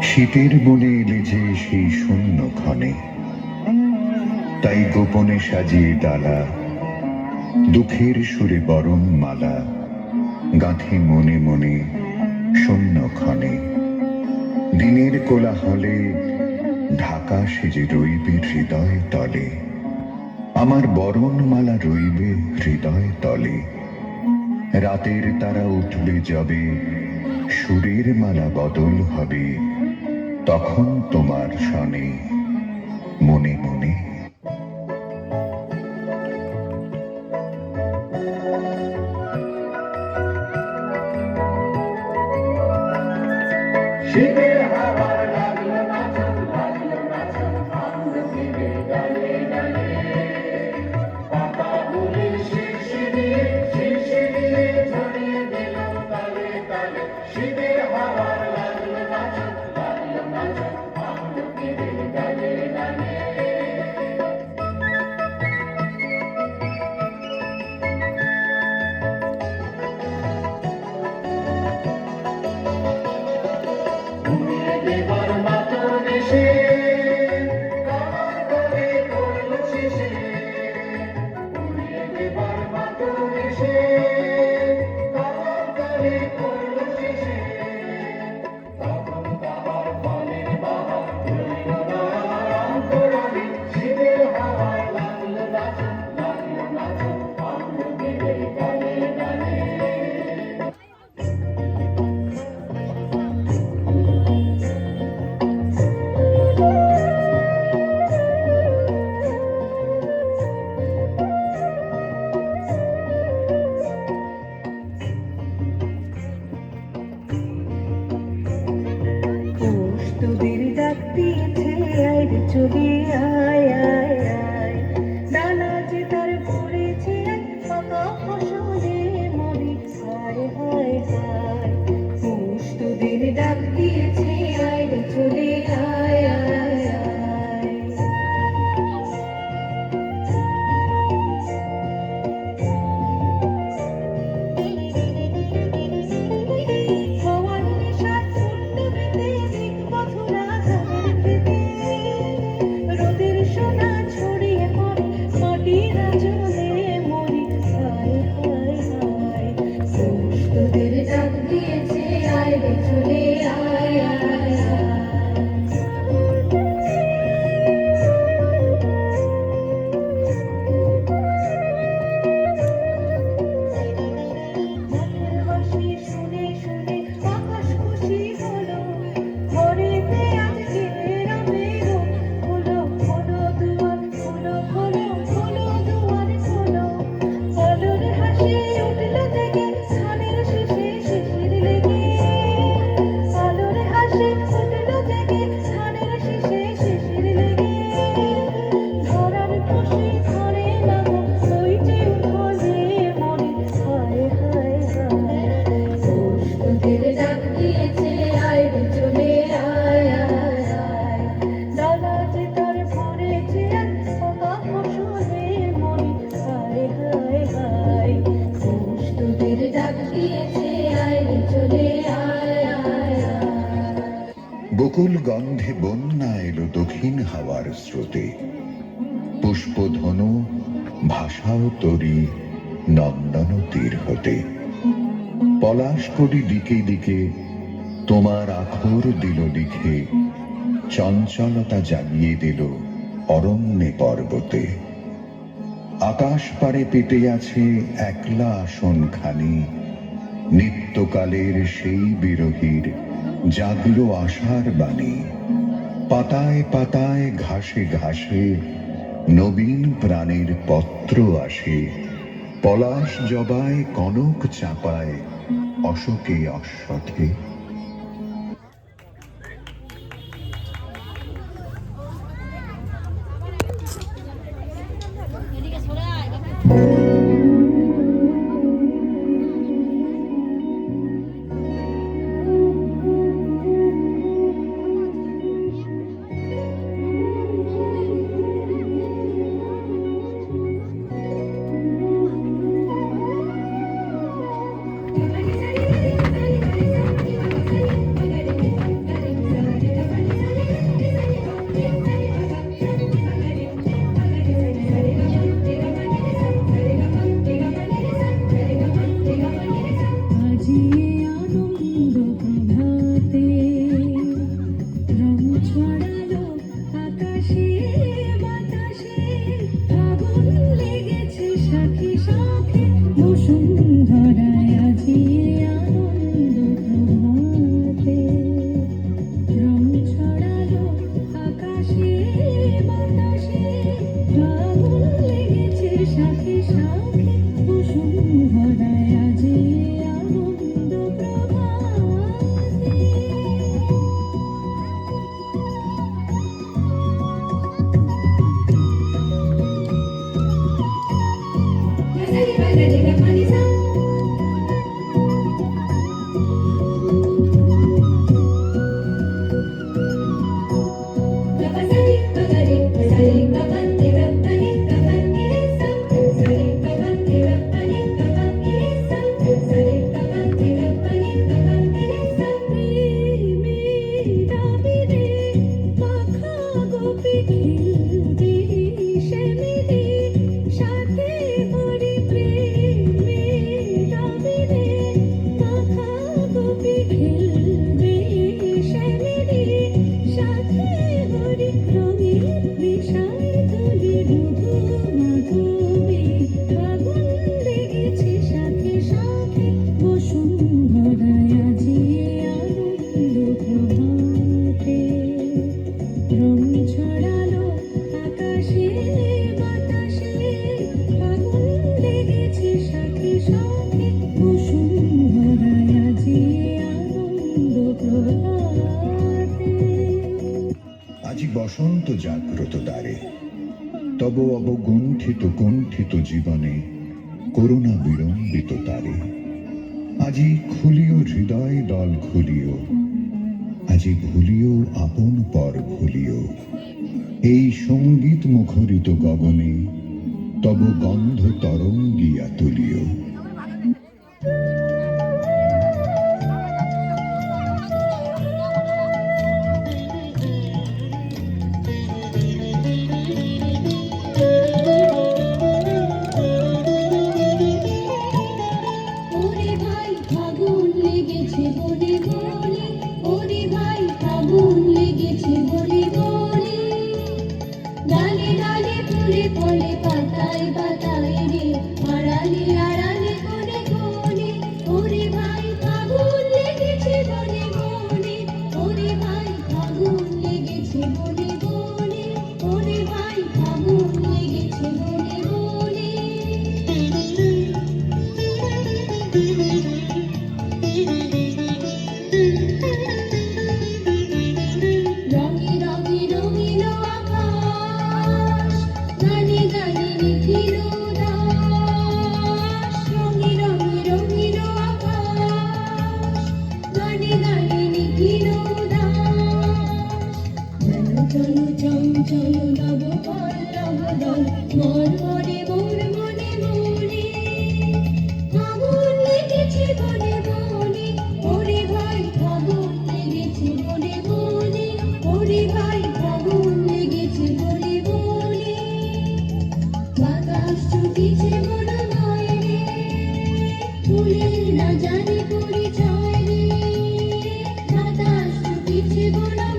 শীতের বনে এলে যে সেই শূন্য ক্ষণে, তাই গোপনে সাজিয়ে ডালা, দুঃখের সুরে বরণ মালা গাঁথি মনে মনে শূন্য ক্ষণে। দিনের কোলাহলে ঢাকা সেজে রইবে হৃদয় তলে, আমার বরণ মালা রইবে হৃদয় তলে। রাতের তারা উঠবে যবে, সুরের মালা বদল হবে, তখন তোমার শনে মনে মনে। শীতের হাওয়ার লাগলো নাচন, লাগলো নাচন আমলকির ডালে ডালে। পাতাগুলি শিরশিরিয়ে শিরশিরিয়ে ছড়িয়ে দিল তালে তালে। শীতের হাওয়ার লাগলো নাচন, লাগলো নাচন আমলকির ডালে ডালে। ঘুমিয়ে দেবার মাতন এসে কামান করে পড়ল শেষে। ঘুমিয়ে দেবার মাতন এসে কামান করে পড়ল শেষে। তখন তাহার ফলের বাহার রইল না অন্তরালে। শীতের হাওয়ায় লাগলো নাচন, লাগলো নাচন আমলকির ডালে ডালে। তোদের ডাক দিয়েছে আয় রে চলে আয় আয় আয়। ডানা যে তার পড়েছে এক পাকা ফসলে মরি হায় হায় হায়। তোদের ডাক দিয়েছে আয় রে চলে আয় আয় আয়। হওয়ার নেশায় ছোট্ট বেতে দিক পথরা ধার পেতে। রোদের সোনা ছড়িয়ে পড়ে মাটির আঁচলে মরি হায় হায় হায়। তোদের ডাক দিয়েছে আয় রে চলে আয় আয় আয়। মনের বাঁশি শুনে শুনে আকাশ খুশি হলো। ঘরেতে আজকে রামেরও হলো হলো দুয়ার খোলো খোলো খোলো দুয়ার খোলো। আলোর হাসি উঠল জেগে ধানের শেষে শিশির লেগে। আলোর হাসি উঠল জেগে ধানের শেষে শিশির লেগে। ধরার খুশি ধরে না গো ওই যে উঠলে মরি হায় হায় হায়। তোদের ডাক দিয়েছে আয় রে চলে আয় আয় আয়। ডালা যে তার পড়েছে এক পাকা ফসলে মরি হায় হায় হায়। তোদের ডাক দিয়েছে আয় রে চলে আয় আয় আয়। বকুল গন্ধে বন্যা এলো দক্ষিণ হাওয়ার স্রোতে, পুষ্পধনু ভাষাও তরি নন্দন তীর হতে। পলাশ করি দিকে দিকে তোমার আখর দিল লিখে, চঞ্চলতা জাগিয়ে দিল অরণ্যে পর্বতে। আকাশ পারে পেতে আছে একলা আসনখানি, নিত্যকালের সেই বিরহীর জাগলো আশার বাণী। পাতায় পাতায় ঘাসে ঘাসে নবীন প্রাণের পত্র আসে, পলাশ জবায় কনক চাপায় অশোকে অশ্বথে। বসন্ত জাগ্রত দ্বারে, তব অবগুণ্ঠিত কুণ্ঠিত জীবনে করুণা বিড়ম্বিত তারে। আজি খুলিও হৃদয় দল খুলিও, আজি ভুলিও আপন পর ভুলিও। এই সঙ্গীত মুখরিত গগনে তব গন্ধ তরঙ্গিয়া তুলিও। ওরে ভাই ফাগুন লেগেছে বনে বনে, ওরে ভাই ফাগুন লেগেছে বনে বনে। ডালে ডালে ফুলে ফলে পাতায় পাতায় রে, আড়ালে আড়ালে কোণে কোণে। ওরে ভাই ফাগুন লেগেছে বনে বনে, ওরে ভাই ফাগুন লেগেছে বনে বনে, ওরে ভাই ফাগুন লেগেছে বনে বনে। রঙে রঙে রঙিন আকাশ, গানে গানে নিখিল দাস। রঙে রঙে রঙিন আকাশ, গানে গানে নিখিল দাস। চলো চঞ্চল নব পল্লব দল, মন মনে মোর মনে মনে। ফাগুন লেগেছে বনে বনে, ওরে ভাই ফাগুন লেগেছে বনে বনে, ওরে ভাই ফাগুন লেগেছে বনে বনে। বাতাস ছুটিছে বনময় রে, ফুলের না জানে পরিচয় রে। বাতাস ছুটিছে বনময়